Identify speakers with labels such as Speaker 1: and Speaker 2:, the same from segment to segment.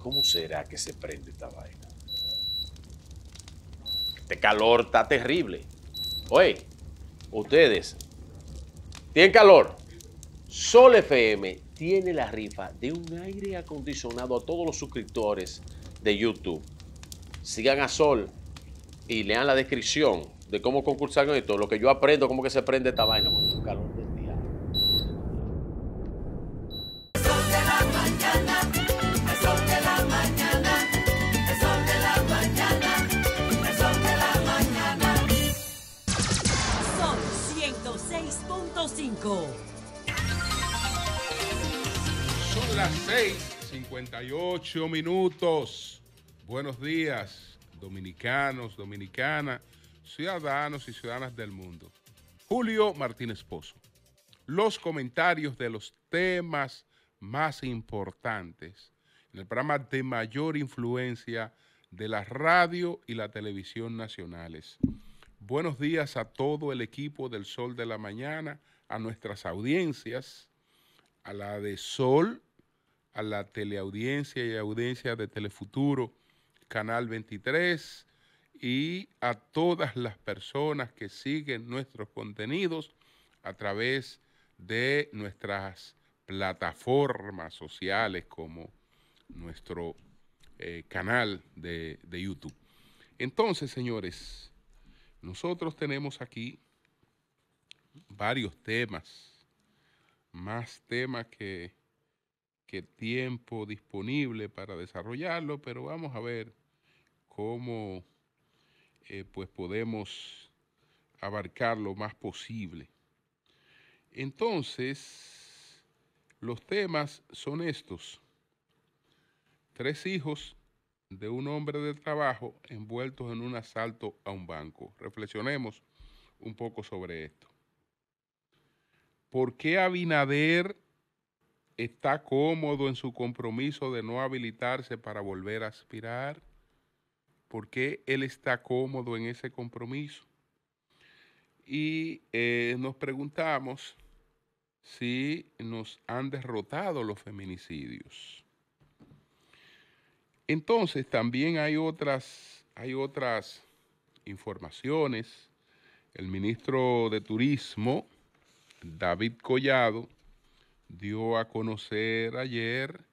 Speaker 1: ¿Cómo será que se prende esta vaina? Este calor está terrible. Oye, ustedes, ¿tienen calor? Sol FM tiene la rifa de un aire acondicionado a todos los suscriptores de YouTube. Sigan a Sol y lean la descripción de cómo concursar con esto. Lo que yo aprendo, cómo que se prende esta vaina con un calor del diablo.
Speaker 2: Son 106.5.
Speaker 3: Son las 6:58 minutos. Buenos días, dominicanos, dominicanas, ciudadanos y ciudadanas del mundo. Julio Martínez Pozo. Los comentarios de los temas más importantes en el programa de mayor influencia de la radio y la televisión nacionales. Buenos días a todo el equipo del Sol de la Mañana, a nuestras audiencias, a la de Sol, a la teleaudiencia y audiencia de Telefuturo, Canal 23, y a todas las personas que siguen nuestros contenidos a través de nuestras plataformas sociales como nuestro canal de YouTube. Entonces, señores, nosotros tenemos aquí varios temas, más temas que tiempo disponible para desarrollarlo, pero vamos a ver cómo pues podemos abarcar lo más posible. Entonces, los temas son estos: 3 hijos de un hombre de trabajo envueltos en un asalto a un banco. Reflexionemos un poco sobre esto. ¿Por qué Abinader está cómodo en su compromiso de no habilitarse para volver a aspirar? ¿Por qué él está cómodo en ese compromiso? Y nos preguntamos si nos han derrotado los feminicidios. Entonces, también hay otras informaciones. El ministro de Turismo, David Collado, dio a conocer ayer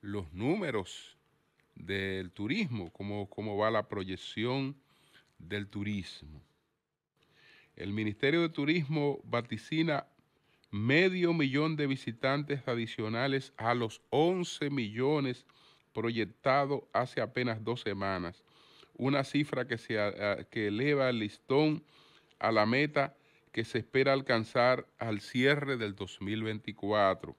Speaker 3: los números del turismo, cómo va la proyección del turismo. El Ministerio de Turismo vaticina 500,000 de visitantes adicionales a los 11 millones proyectados hace apenas 2 semanas, una cifra que eleva el listón a la meta que se espera alcanzar al cierre del 2024.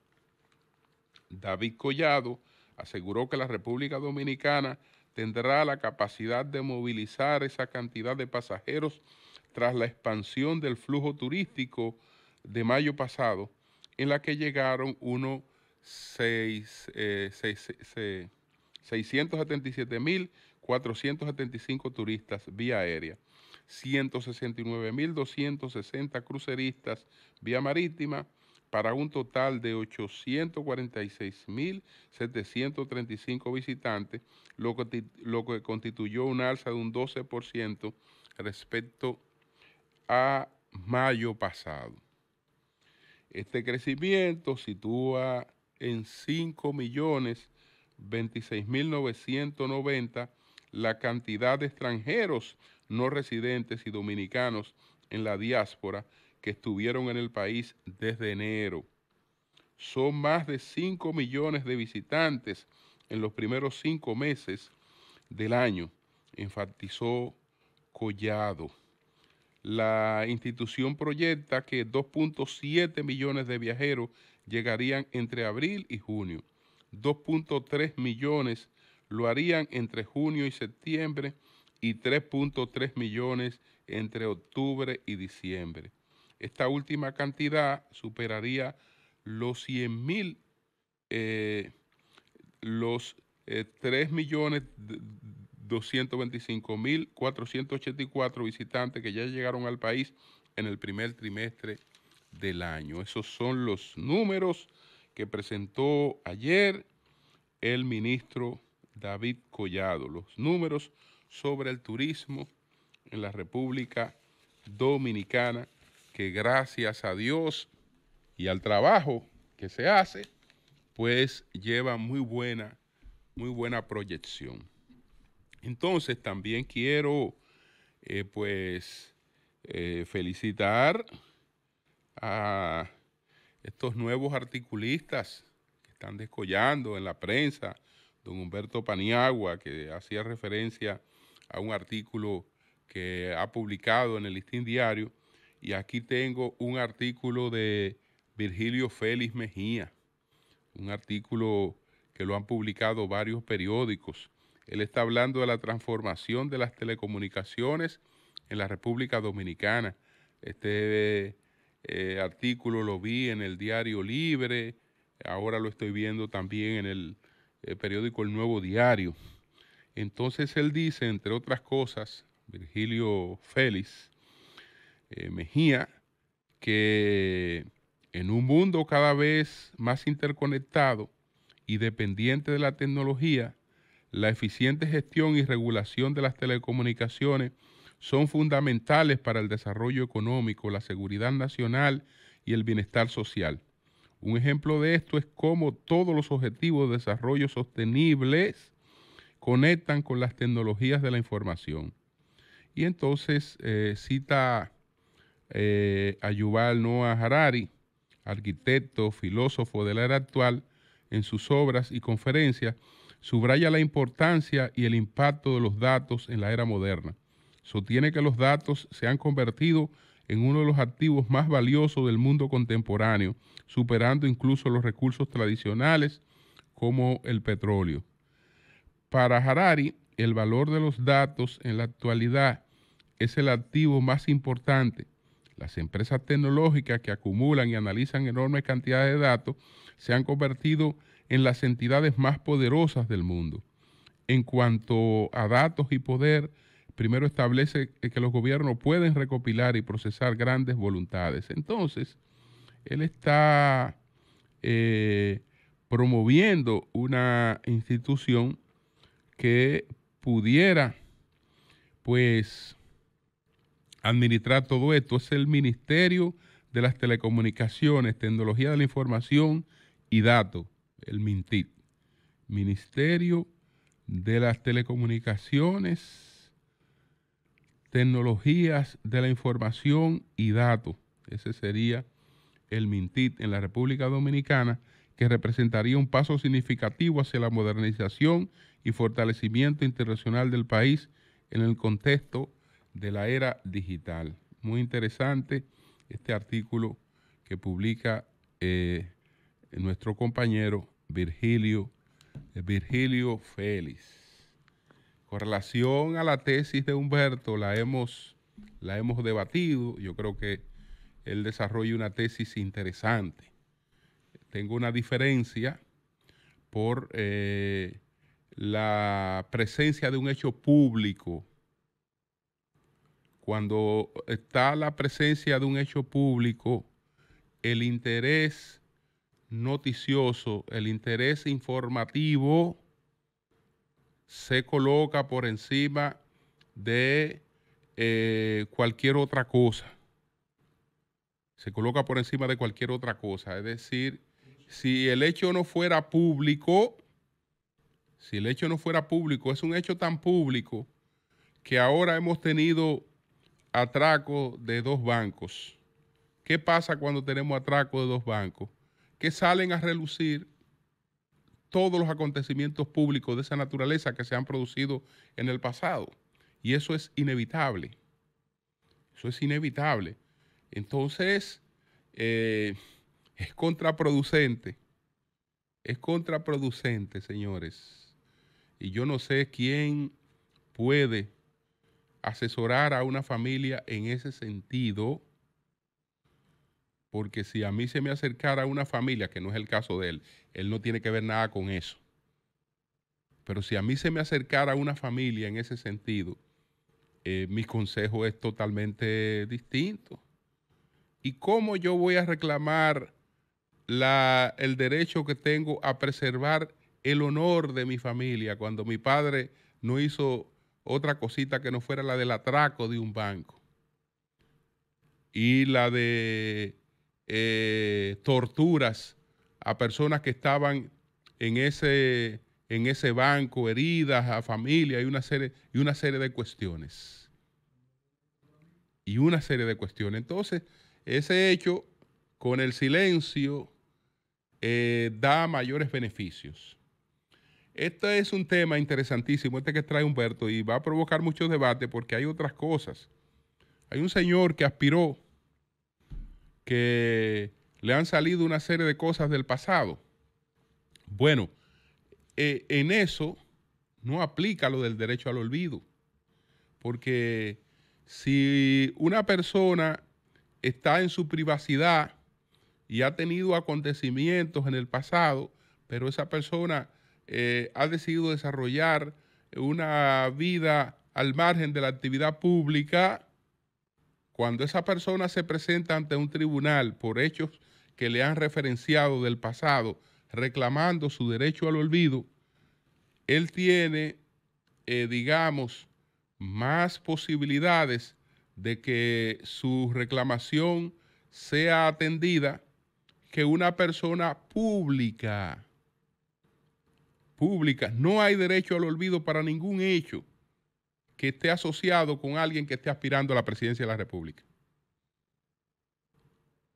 Speaker 3: David Collado aseguró que la República Dominicana tendrá la capacidad de movilizar esa cantidad de pasajeros tras la expansión del flujo turístico de mayo pasado, en la que llegaron unos 677,475 turistas vía aérea, 169,260 cruceristas vía marítima, para un total de 846,735 visitantes, lo que constituyó un alza de un 12% respecto a mayo pasado. Este crecimiento sitúa en 5,026,990 la cantidad de extranjeros no residentes y dominicanos en la diáspora que estuvieron en el país desde enero. Son más de 5 millones de visitantes en los primeros 5 meses del año, enfatizó Collado. La institución proyecta que 2.7 millones de viajeros llegarían entre abril y junio. 2.3 millones lo harían entre junio y septiembre y 3.3 millones entre octubre y diciembre. Esta última cantidad superaría los 100,000, los 3.225,484 visitantes que ya llegaron al país en el primer trimestre del año. Esos son los números que presentó ayer el ministro David Collado. Los números sobre el turismo en la República Dominicana, que gracias a Dios y al trabajo que se hace, pues lleva muy buena proyección. Entonces también quiero felicitar a estos nuevos articulistas que están descollando en la prensa. Don Humberto Paniagua, que hacía referencia a un artículo que ha publicado en el Listín Diario, y aquí tengo un artículo de Virgilio Félix Mejía, un artículo que lo han publicado varios periódicos. Él está hablando de la transformación de las telecomunicaciones en la República Dominicana. Este artículo lo vi en el Diario Libre, ahora lo estoy viendo también en el periódico El Nuevo Diario. Entonces él dice, entre otras cosas, Virgilio Félix Mejía, que en un mundo cada vez más interconectado y dependiente de la tecnología, la eficiente gestión y regulación de las telecomunicaciones son fundamentales para el desarrollo económico, la seguridad nacional y el bienestar social. Un ejemplo de esto es cómo todos los objetivos de desarrollo sostenibles conectan con las tecnologías de la información. Y entonces cita a Yuval Noah Harari, arquitecto, filósofo de la era actual, en sus obras y conferencias, subraya la importancia y el impacto de los datos en la era moderna. Sostiene que los datos se han convertido en uno de los activos más valiosos del mundo contemporáneo, superando incluso los recursos tradicionales como el petróleo. Para Harari, el valor de los datos en la actualidad es el activo más importante. Las empresas tecnológicas que acumulan y analizan enormes cantidades de datos se han convertido en las entidades más poderosas del mundo. En cuanto a datos y poder, primero establece que los gobiernos pueden recopilar y procesar grandes voluntades. Entonces, él está promoviendo una institución que pudiera, pues, administrar todo esto. Es el Ministerio de las Telecomunicaciones, Tecnología de la Información y Datos, el MINTID. Ministerio de las Telecomunicaciones, Tecnologías de la Información y Datos. Ese sería el MINTID en la República Dominicana, que representaría un paso significativo hacia la modernización y fortalecimiento internacional del país en el contexto de la era digital. Muy interesante este artículo que publica nuestro compañero Virgilio Félix. Con relación a la tesis de Humberto, la hemos debatido. Yo creo que él desarrolla una tesis interesante. Tengo una diferencia por la presencia de un hecho público. Cuando está la presencia de un hecho público, el interés noticioso, el interés informativo se coloca por encima de cualquier otra cosa. Se coloca por encima de cualquier otra cosa. Es decir, si el hecho no fuera público, es un hecho tan público que ahora hemos tenido atraco de 2 bancos. ¿Qué pasa cuando tenemos atraco de 2 bancos? Que salen a relucir todos los acontecimientos públicos de esa naturaleza que se han producido en el pasado. Y eso es inevitable. Eso es inevitable. Entonces, es contraproducente. Es contraproducente, señores. Y yo no sé quién puede asesorar a una familia en ese sentido, porque si a mí se me acercara una familia, que no es el caso de él no tiene que ver nada con eso, pero si a mí se me acercara una familia en ese sentido, mi consejo es totalmente distinto. ¿Y cómo yo voy a reclamar el derecho que tengo a preservar el honor de mi familia cuando mi padre no hizo otra cosita que no fuera la del atraco de un banco y la de torturas a personas que estaban en ese banco, heridas, a familia y una serie de cuestiones. Y una serie de cuestiones. Entonces, ese hecho, con el silencio, da mayores beneficios. Este es un tema interesantísimo, este que trae Humberto, y va a provocar mucho debate porque hay otras cosas. Hay un señor que aspiró, que le han salido una serie de cosas del pasado. Bueno, en eso no aplica lo del derecho al olvido, porque si una persona está en su privacidad y ha tenido acontecimientos en el pasado, pero esa persona ha decidido desarrollar una vida al margen de la actividad pública, cuando esa persona se presenta ante un tribunal por hechos que le han referenciado del pasado, reclamando su derecho al olvido, él tiene, digamos, más posibilidades de que su reclamación sea atendida que una persona pública. No hay derecho al olvido para ningún hecho que esté asociado con alguien que esté aspirando a la presidencia de la República.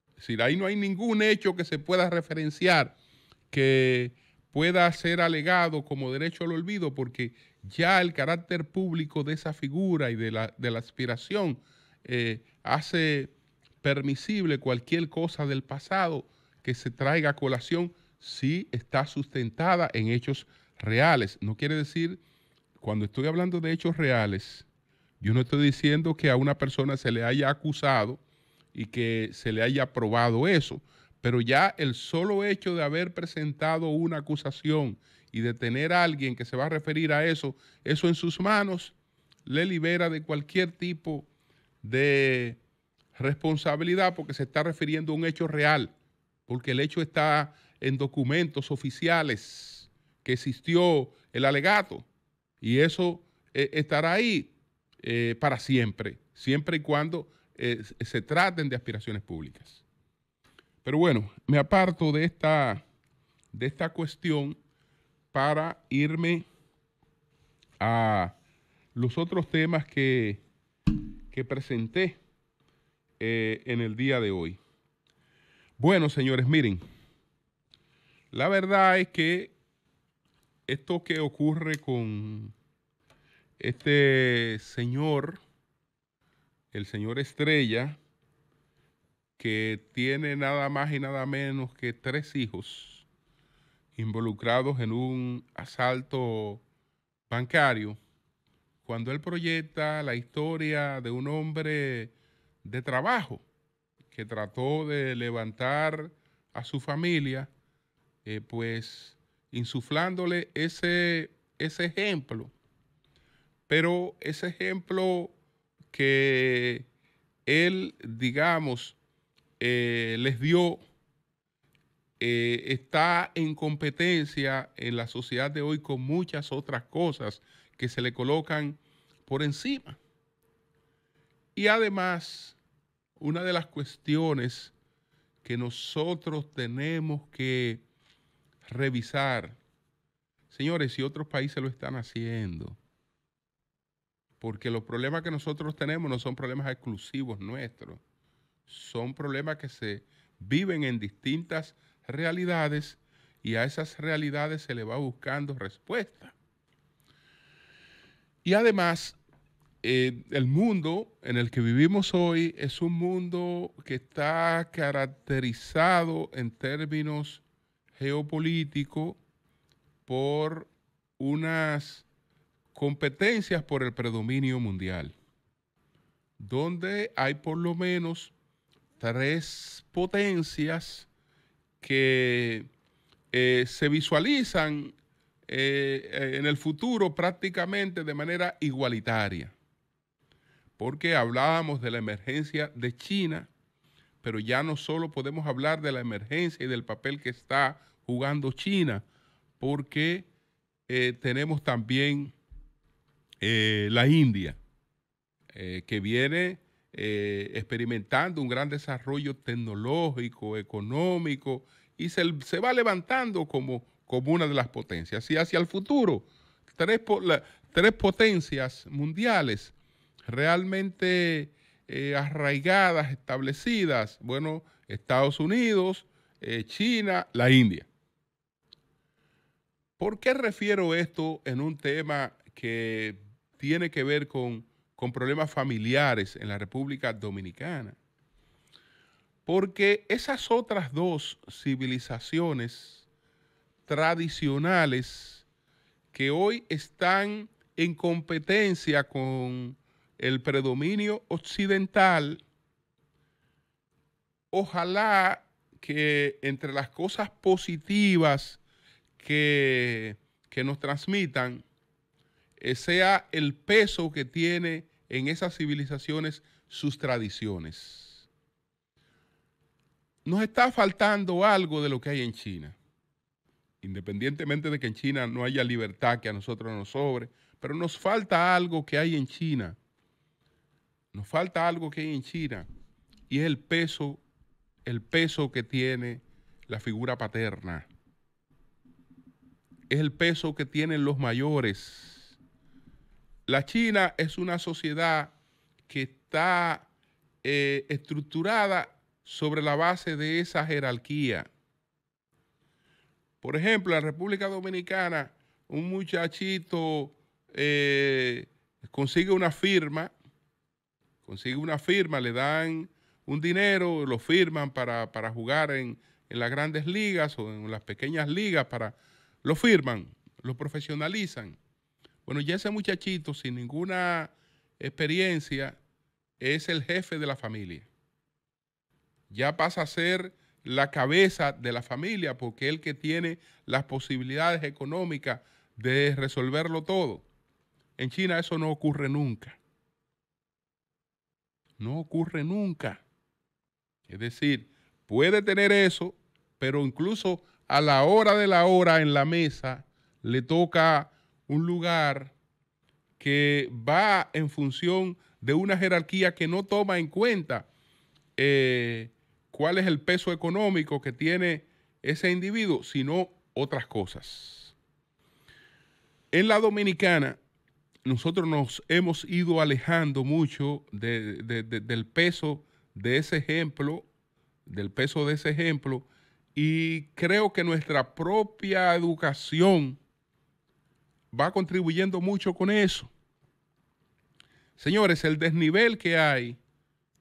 Speaker 3: Es decir, ahí no hay ningún hecho que se pueda referenciar que pueda ser alegado como derecho al olvido, porque ya el carácter público de esa figura y de la aspiración hace permisible cualquier cosa del pasado que se traiga a colación si está sustentada en hechos reales. No quiere decir, cuando estoy hablando de hechos reales, yo no estoy diciendo que a una persona se le haya acusado y que se le haya probado eso, pero ya el solo hecho de haber presentado una acusación y de tener a alguien que se va a referir a eso en sus manos, le libera de cualquier tipo de responsabilidad, porque se está refiriendo a un hecho real, porque el hecho está en documentos oficiales que existió el alegato, y eso estará ahí para siempre, siempre y cuando se traten de aspiraciones públicas. Pero bueno, me aparto de esta cuestión para irme a los otros temas que presenté en el día de hoy. Bueno, señores, miren, la verdad es que esto que ocurre con este señor, el señor Estrella, que tiene nada más y nada menos que 3 hijos involucrados en un asalto bancario, cuando él proyecta la historia de un hombre de trabajo que trató de levantar a su familia, pues insuflándole ese ejemplo, pero ese ejemplo que él, digamos, les dio, está en competencia en la sociedad de hoy con muchas otras cosas que se le colocan por encima. Y además, una de las cuestiones que nosotros tenemos que revisar, señores, si otros países lo están haciendo, porque los problemas que nosotros tenemos no son problemas exclusivos nuestros, son problemas que se viven en distintas realidades y a esas realidades se le va buscando respuesta. Y además, el mundo en el que vivimos hoy es un mundo que está caracterizado en términos geopolíticos por unas competencias por el predominio mundial, donde hay por lo menos 3 potencias que se visualizan en el futuro prácticamente de manera igualitaria, porque hablábamos de la emergencia de China, pero ya no solo podemos hablar de la emergencia y del papel que está jugando China, porque tenemos también la India, que viene experimentando un gran desarrollo tecnológico, económico, y se va levantando como una de las potencias. Y hacia el futuro, tres potencias mundiales realmente arraigadas, establecidas, bueno, Estados Unidos, China, la India. ¿Por qué refiero esto en un tema que tiene que ver con problemas familiares en la República Dominicana? Porque esas otras dos civilizaciones tradicionales que hoy están en competencia con el predominio occidental, ojalá que entre las cosas positivas que nos transmitan sea el peso que tiene en esas civilizaciones sus tradiciones. Nos está faltando algo de lo que hay en China, independientemente de que en China no haya libertad que a nosotros nos sobre, pero nos falta algo que hay en China. Nos falta algo que hay en China, y es el peso que tiene la figura paterna. Es el peso que tienen los mayores. La China es una sociedad que está estructurada sobre la base de esa jerarquía. Por ejemplo, en la República Dominicana, un muchachito consigue una firma, le dan un dinero, lo firman para jugar en las grandes ligas o en las pequeñas ligas, lo firman, lo profesionalizan. Bueno, ya ese muchachito sin ninguna experiencia es el jefe de la familia. Ya pasa a ser la cabeza de la familia porque es el que tiene las posibilidades económicas de resolverlo todo. En China eso no ocurre nunca. No ocurre nunca. Es decir, puede tener eso, pero incluso a la hora de la hora en la mesa le toca un lugar que va en función de una jerarquía que no toma en cuenta cuál es el peso económico que tiene ese individuo, sino otras cosas. En la Dominicana, nosotros nos hemos ido alejando mucho del peso de ese ejemplo, y creo que nuestra propia educación va contribuyendo mucho con eso. Señores, el desnivel que hay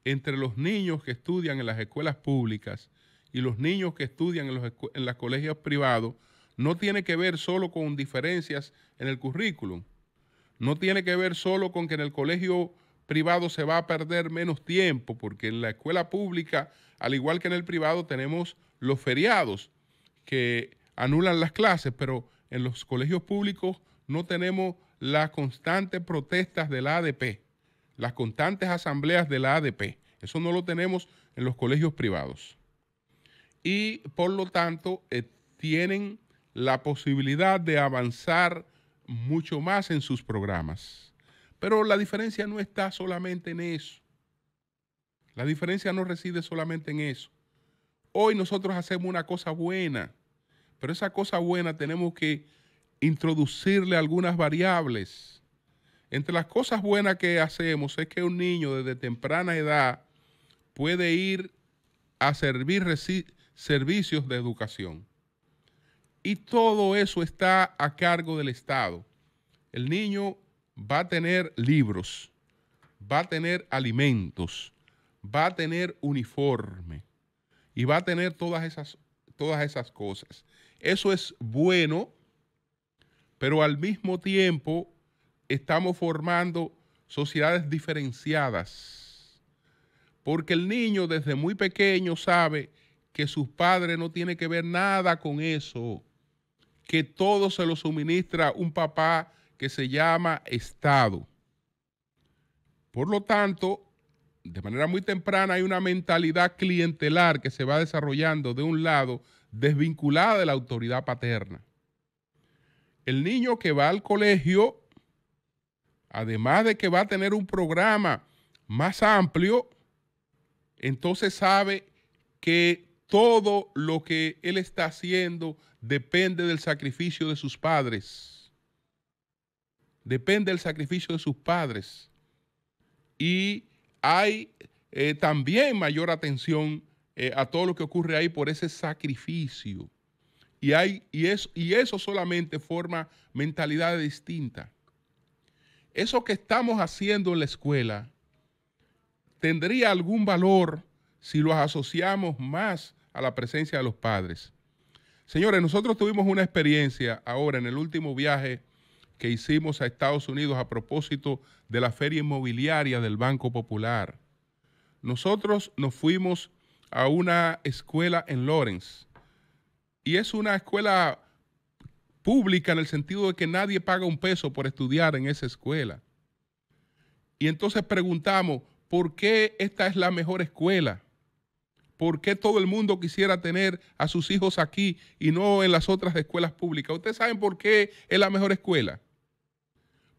Speaker 3: entre los niños que estudian en las escuelas públicas y los niños que estudian en los colegios privados no tiene que ver solo con diferencias en el currículum. No tiene que ver solo con que en el colegio privado se va a perder menos tiempo, porque en la escuela pública, al igual que en el privado, tenemos los feriados que anulan las clases, pero en los colegios públicos no tenemos las constantes protestas de la ADP, las constantes asambleas de la ADP. Eso no lo tenemos en los colegios privados. Y por lo tanto, tienen la posibilidad de avanzar mucho más en sus programas. Pero la diferencia no está solamente en eso. La diferencia no reside solamente en eso. Hoy nosotros hacemos una cosa buena, pero esa cosa buena tenemos que introducirle algunas variables. Entre las cosas buenas que hacemos es que un niño desde temprana edad puede ir a servir servicios de educación. Y todo eso está a cargo del Estado. El niño va a tener libros, va a tener alimentos, va a tener uniforme y va a tener todas esas cosas. Eso es bueno, pero al mismo tiempo estamos formando sociedades diferenciadas, porque el niño desde muy pequeño sabe que sus padres no tienen que ver nada con eso, que todo se lo suministra un papá que se llama Estado. Por lo tanto, de manera muy temprana hay una mentalidad clientelar que se va desarrollando de un lado, desvinculada de la autoridad paterna. el niño que va al colegio, además de que va a tener un programa más amplio, entonces sabe que todo lo que él está haciendo depende del sacrificio de sus padres. Depende del sacrificio de sus padres. Y hay también mayor atención a todo lo que ocurre ahí por ese sacrificio. Y eso solamente forma mentalidades distintas. Eso que estamos haciendo en la escuela tendría algún valor si los asociamos más a la presencia de los padres. Señores, nosotros tuvimos una experiencia ahora en el último viaje que hicimos a Estados Unidos a propósito de la feria inmobiliaria del Banco Popular. Nosotros nos fuimos a una escuela en Lawrence y es una escuela pública en el sentido de que nadie paga un peso por estudiar en esa escuela. Y entonces preguntamos, ¿por qué esta es la mejor escuela? ¿Por qué todo el mundo quisiera tener a sus hijos aquí y no en las otras escuelas públicas? ¿Ustedes saben por qué es la mejor escuela?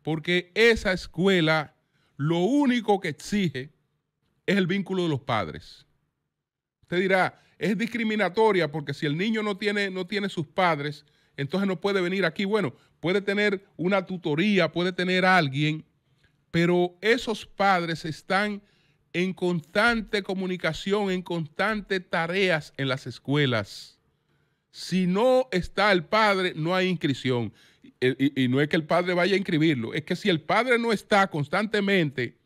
Speaker 3: Porque esa escuela lo único que exige es el vínculo de los padres. Usted dirá, es discriminatoria porque si el niño no tiene sus padres, entonces no puede venir aquí. Bueno, puede tener una tutoría, puede tener a alguien, pero esos padres están en constante comunicación, en constantes tareas en las escuelas. Si no está el padre, no hay inscripción. Y no es que el padre vaya a inscribirlo, es que si el padre no está constantemente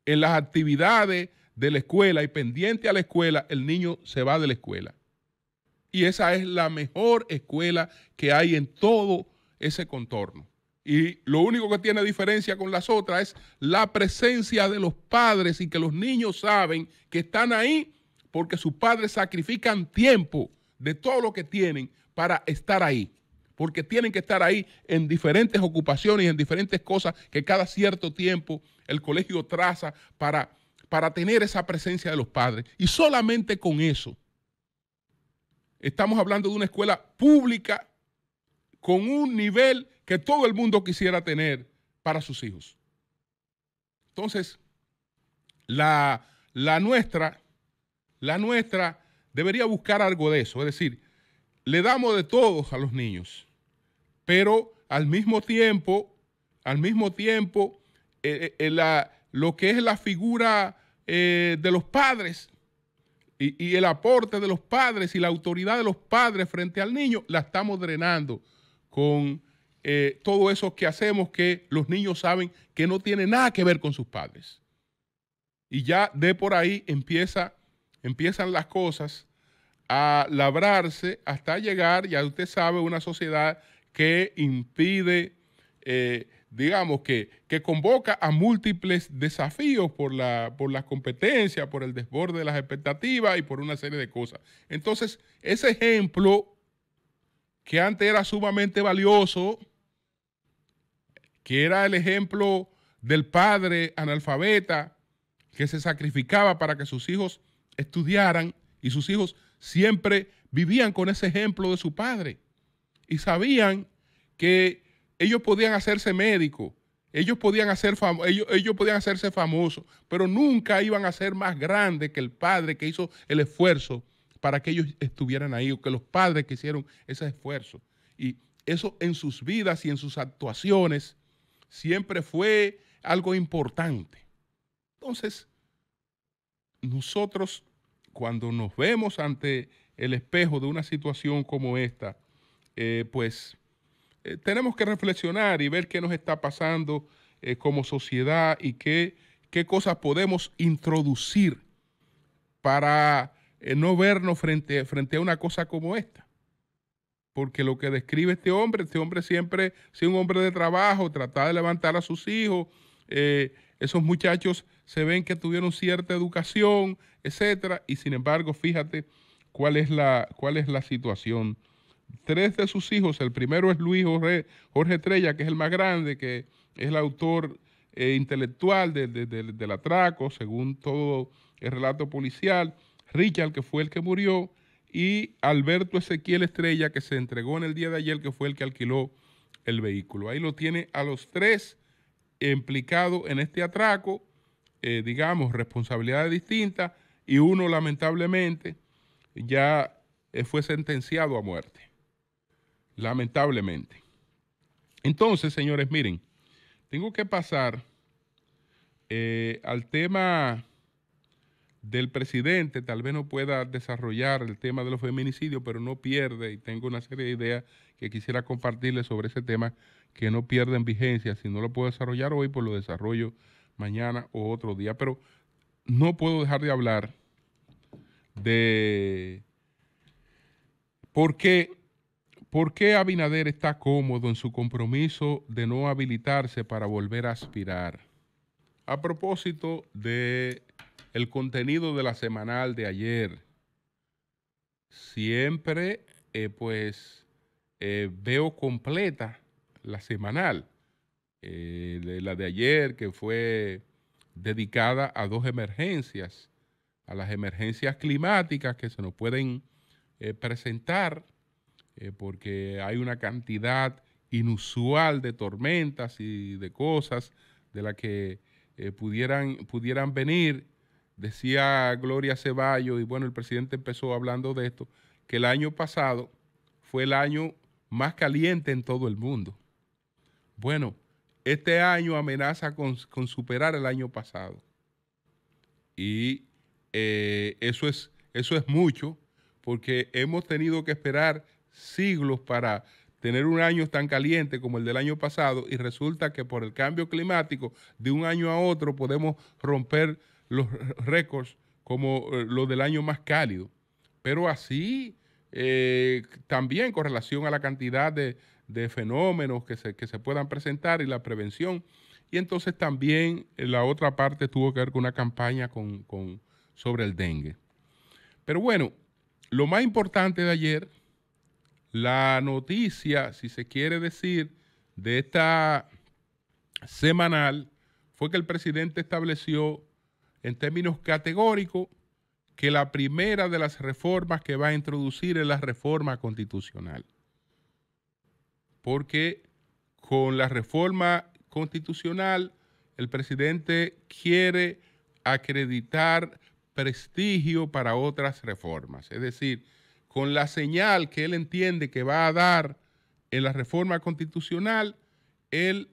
Speaker 3: en las actividades de la escuela y pendiente a la escuela, el niño se va de la escuela. Y esa es la mejor escuela que hay en todo ese contorno. Y lo único que tiene diferencia con las otras es la presencia de los padres y que los niños saben que están ahí porque sus padres sacrifican tiempo de todo lo que tienen para estar ahí. Porque tienen que estar ahí en diferentes ocupaciones y en diferentes cosas que cada cierto tiempo el colegio traza para tener esa presencia de los padres. Y solamente con eso estamos hablando de una escuela pública con un nivel que todo el mundo quisiera tener para sus hijos. Entonces, la nuestra debería buscar algo de eso. Es decir, le damos de todo a los niños, pero al mismo tiempo, lo que es la figura de los padres y el aporte de los padres y la autoridad de los padres frente al niño, la estamos drenando con todo eso que hacemos que los niños saben que no tiene nada que ver con sus padres. Y ya de por ahí empiezan las cosas a labrarse hasta llegar, ya usted sabe, una sociedad que impide, digamos, que convoca a múltiples desafíos por las competencias, por el desborde de las expectativas y por una serie de cosas. Entonces, ese ejemplo que antes era sumamente valioso, que era el ejemplo del padre analfabeta que se sacrificaba para que sus hijos estudiaran, y sus hijos siempre vivían con ese ejemplo de su padre y sabían que ellos podían hacerse médicos, ellos podían hacerse famosos, pero nunca iban a ser más grandes que el padre que hizo el esfuerzo para que ellos estuvieran ahí, o que los padres que hicieron ese esfuerzo. Y eso en sus vidas y en sus actuaciones siempre fue algo importante. Entonces, nosotros cuando nos vemos ante el espejo de una situación como esta, tenemos que reflexionar y ver qué nos está pasando como sociedad y qué cosas podemos introducir para no vernos frente a una cosa como esta. Porque lo que describe este hombre siempre ha sido un hombre de trabajo, trataba de levantar a sus hijos. Esos muchachos se ven que tuvieron cierta educación, etcétera, y sin embargo, fíjate cuál es la situación. 3 de sus hijos, el primero es Luis Jorge Estrella, que es el más grande, que es el autor intelectual del atraco, según todo el relato policial. Richard, que fue el que murió, y Alberto Ezequiel Estrella, que se entregó en el día de ayer, que fue el que alquiló el vehículo. Ahí lo tiene a los 3 implicados en este atraco, digamos, responsabilidades distintas, y uno lamentablemente ya fue sentenciado a muerte. Lamentablemente. Entonces, señores, miren, tengo que pasar al tema del presidente. Tal vez no pueda desarrollar el tema de los feminicidios, pero no pierde, y tengo una serie de ideas que quisiera compartirles sobre ese tema que no pierden vigencia. Si no lo puedo desarrollar hoy, pues lo desarrollo mañana o otro día. Pero no puedo dejar de hablar de por qué Abinader está cómodo en su compromiso de no habilitarse para volver a aspirar. A propósito de el contenido de la semanal de ayer, siempre veo completa la semanal, de la de ayer, que fue dedicada a 2 emergencias, a las emergencias climáticas que se nos pueden presentar, porque hay una cantidad inusual de tormentas y de cosas de las que pudieran venir. Decía Gloria Ceballos, y bueno, el presidente empezó hablando de esto, que el año pasado fue el año más caliente en todo el mundo. Bueno, este año amenaza con superar el año pasado. Y eso es mucho, porque hemos tenido que esperar siglos para tener un año tan caliente como el del año pasado, y resulta que por el cambio climático de un año a otro podemos romper los récords como lo del año más cálido. Pero así también con relación a la cantidad de fenómenos que se puedan presentar y la prevención. Y entonces también la otra parte tuvo que ver con una campaña sobre el dengue. Pero bueno, lo más importante de ayer, la noticia, si se quiere decir, de esta semanal, fue que el presidente estableció en términos categóricos que la primera de las reformas que va a introducir es la reforma constitucional. Porque con la reforma constitucional el presidente quiere acreditar prestigio para otras reformas. Es decir, con la señal que él entiende que va a dar en la reforma constitucional, él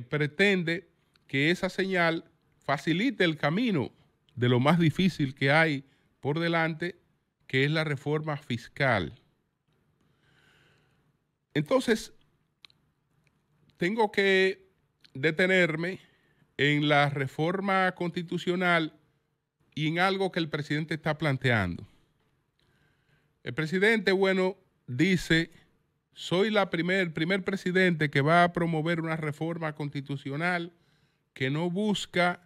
Speaker 3: pretende que esa señal facilite el camino de lo más difícil que hay por delante, que es la reforma fiscal. Entonces, tengo que detenerme en la reforma constitucional y en algo que el presidente está planteando. El presidente, bueno, dice: soy el primer presidente que va a promover una reforma constitucional que no busca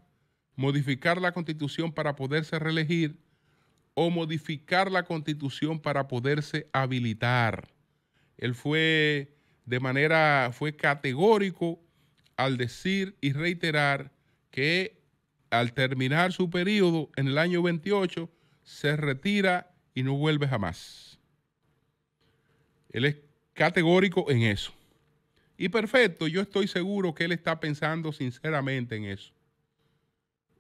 Speaker 3: modificar la Constitución para poderse reelegir o modificar la Constitución para poderse habilitar. Él fue categórico al decir y reiterar que al terminar su periodo en el año 28 se retira y no vuelve jamás. Él es categórico en eso. Y perfecto, yo estoy seguro que él está pensando sinceramente en eso.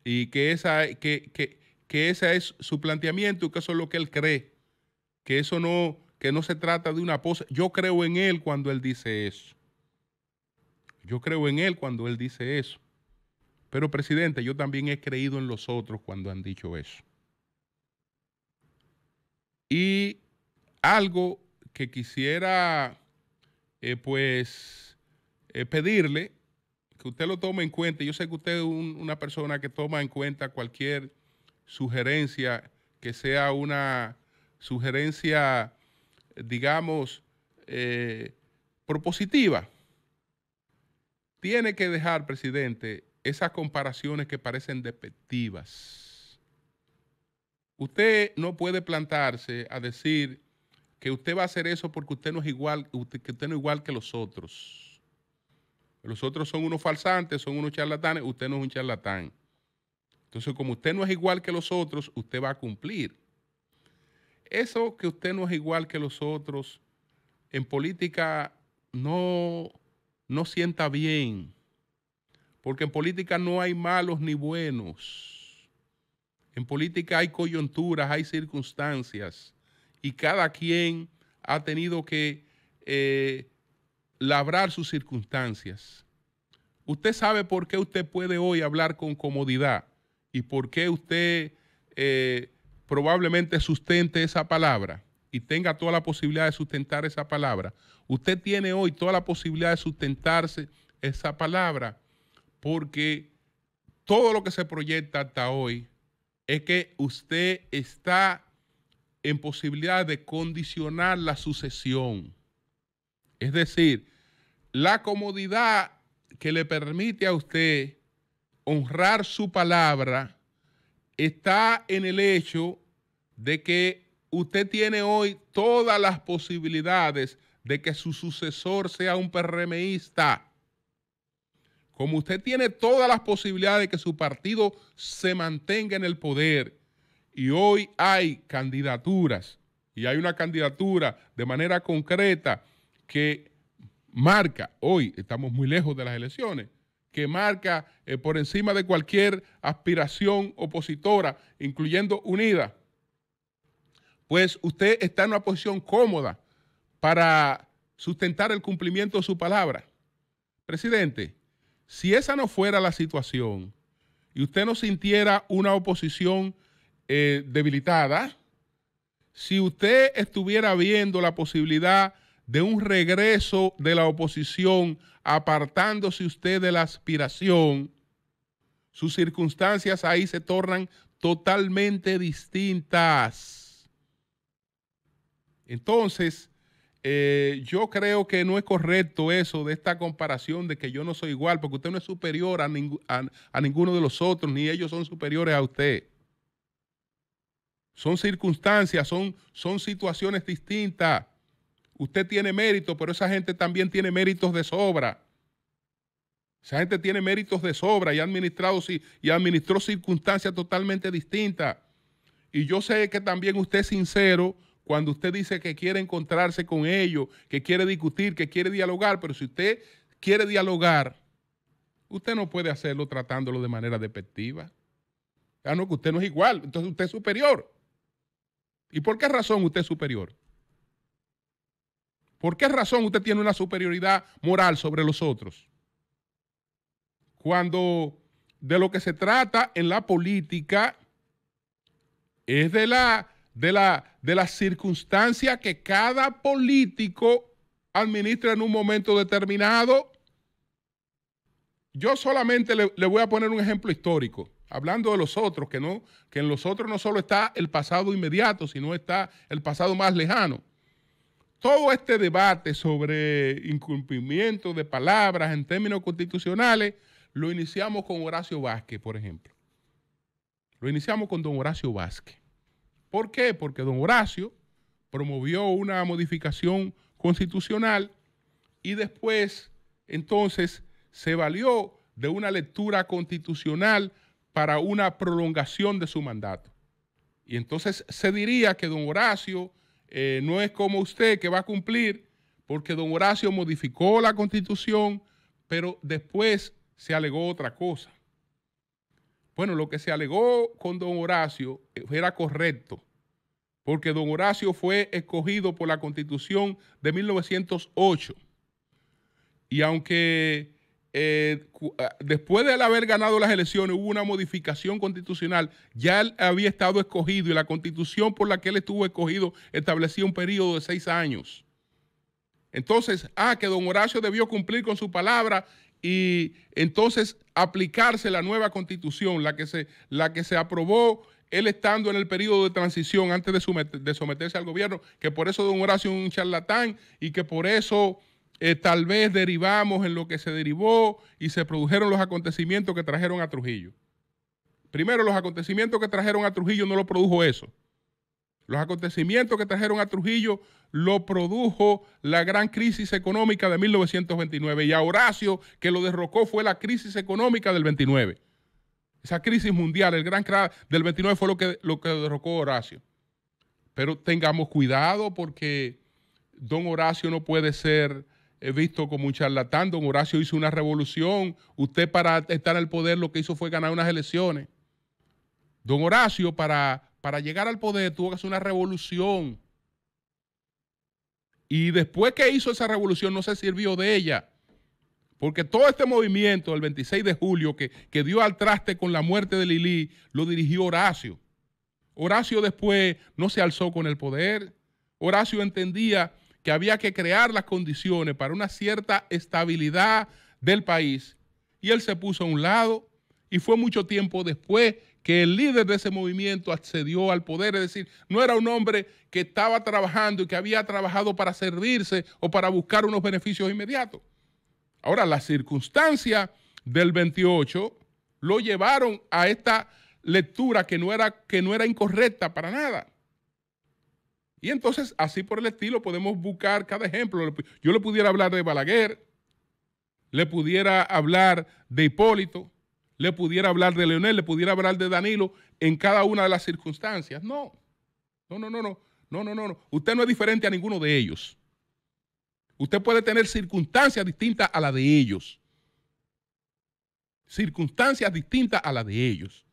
Speaker 3: Y que ese es su planteamiento y que eso es lo que él cree. Que no se trata de una pose. Yo creo en él cuando él dice eso. Yo creo en él cuando él dice eso. Pero, presidente, yo también he creído en los otros cuando han dicho eso. Y algo que quisiera pedirle que usted lo tome en cuenta. Yo sé que usted es una persona que toma en cuenta cualquier sugerencia que sea una sugerencia, digamos, propositiva. Tiene que dejar, presidente, esas comparaciones que parecen despectivas. Usted no puede plantarse a decir que usted va a hacer eso porque usted no es igual, que usted no es igual que los otros. Los otros son unos falsantes, son unos charlatanes, usted no es un charlatán. Entonces, como usted no es igual que los otros, usted va a cumplir. Eso que usted no es igual que los otros, en política no, no sienta bien, porque en política no hay malos ni buenos. En política hay coyunturas, hay circunstancias, y cada quien ha tenido que labrar sus circunstancias. Usted sabe por qué usted puede hoy hablar con comodidad y por qué usted probablemente sustente esa palabra y tenga toda la posibilidad de sustentar esa palabra. Usted tiene hoy toda la posibilidad de sustentarse esa palabra porque todo lo que se proyecta hasta hoy es que usted está en posibilidad de condicionar la sucesión. Es decir, la comodidad que le permite a usted honrar su palabra está en el hecho de que usted tiene hoy todas las posibilidades de que su sucesor sea un PRMista. Como usted tiene todas las posibilidades de que su partido se mantenga en el poder y hoy hay candidaturas y hay una candidatura de manera concreta que marca, hoy estamos muy lejos de las elecciones, que marca por encima de cualquier aspiración opositora, incluyendo Unida, pues usted está en una posición cómoda para sustentar el cumplimiento de su palabra. Presidente, si esa no fuera la situación y usted no sintiera una oposición debilitada, si usted estuviera viendo la posibilidad de un regreso de la oposición, apartándose usted de la aspiración, sus circunstancias ahí se tornan totalmente distintas. Entonces, yo creo que no es correcto eso de esta comparación de que yo no soy igual, porque usted no es superior a ninguno de los otros, ni ellos son superiores a usted. Son circunstancias, son situaciones distintas. Usted tiene mérito, pero esa gente también tiene méritos de sobra. Esa gente tiene méritos de sobra y administró circunstancias totalmente distintas. Y yo sé que también usted es sincero cuando usted dice que quiere encontrarse con ellos, que quiere discutir, que quiere dialogar, pero si usted quiere dialogar, usted no puede hacerlo tratándolo de manera despectiva. Ah, no, que usted no es igual, entonces usted es superior. ¿Y por qué razón usted es superior? ¿Por qué razón usted tiene una superioridad moral sobre los otros? Cuando de lo que se trata en la política es de la circunstancia que cada político administra en un momento determinado. Yo solamente le voy a poner un ejemplo histórico, hablando de los otros, que en los otros no solo está el pasado inmediato, sino está el pasado más lejano. Todo este debate sobre incumplimiento de palabras en términos constitucionales lo iniciamos con Horacio Vázquez, por ejemplo. Lo iniciamos con don Horacio Vázquez. ¿Por qué? Porque don Horacio promovió una modificación constitucional y después, entonces, se valió de una lectura constitucional para una prolongación de su mandato. Y entonces se diría que don Horacio no es como usted que va a cumplir, porque don Horacio modificó la Constitución, pero después se alegó otra cosa. Bueno, lo que se alegó con don Horacio era correcto, porque don Horacio fue escogido por la Constitución de 1908. Y aunque después de él haber ganado las elecciones hubo una modificación constitucional, ya él había estado escogido y la Constitución por la que él estuvo escogido establecía un periodo de 6 años. Entonces, que don Horacio debió cumplir con su palabra y entonces aplicarse la nueva Constitución, la que se aprobó él estando en el periodo de transición antes de someterse al gobierno, que por eso don Horacio es un charlatán y que por eso tal vez derivamos en lo que se derivó y se produjeron los acontecimientos que trajeron a Trujillo. Primero, los acontecimientos que trajeron a Trujillo no lo produjo eso. Los acontecimientos que trajeron a Trujillo lo produjo la gran crisis económica de 1929 y a Horacio que lo derrocó fue la crisis económica del 29. Esa crisis mundial, el gran crash del 29 fue lo que derrocó a Horacio. Pero tengamos cuidado porque don Horacio no puede ser visto como un charlatán. Don Horacio hizo una revolución. Usted, para estar en el poder, lo que hizo fue ganar unas elecciones. Don Horacio, para llegar al poder, tuvo que hacer una revolución. Y después que hizo esa revolución, no se sirvió de ella. Porque todo este movimiento del 26 de julio que dio al traste con la muerte de Lili, lo dirigió Horacio. Horacio después no se alzó con el poder. Horacio entendía que había que crear las condiciones para una cierta estabilidad del país. Y él se puso a un lado, y fue mucho tiempo después que el líder de ese movimiento accedió al poder. Es decir, no era un hombre que estaba trabajando y que había trabajado para servirse o para buscar unos beneficios inmediatos. Ahora, las circunstancias del 28 lo llevaron a esta lectura que no era incorrecta para nada. Y entonces, así por el estilo, podemos buscar cada ejemplo. Yo le pudiera hablar de Balaguer, le pudiera hablar de Hipólito, le pudiera hablar de Leonel, le pudiera hablar de Danilo en cada una de las circunstancias. No. Usted no es diferente a ninguno de ellos. Usted puede tener circunstancias distintas a las de ellos. Circunstancias distintas a las de ellos.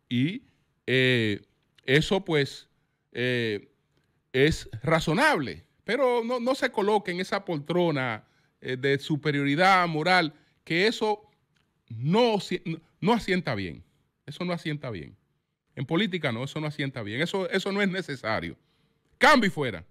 Speaker 3: Y eso pues es razonable. Pero no se coloque en esa poltrona de superioridad moral, que eso no asienta bien. Eso no asienta bien. En política no, eso no asienta bien. Eso no es necesario. Cambio y fuera.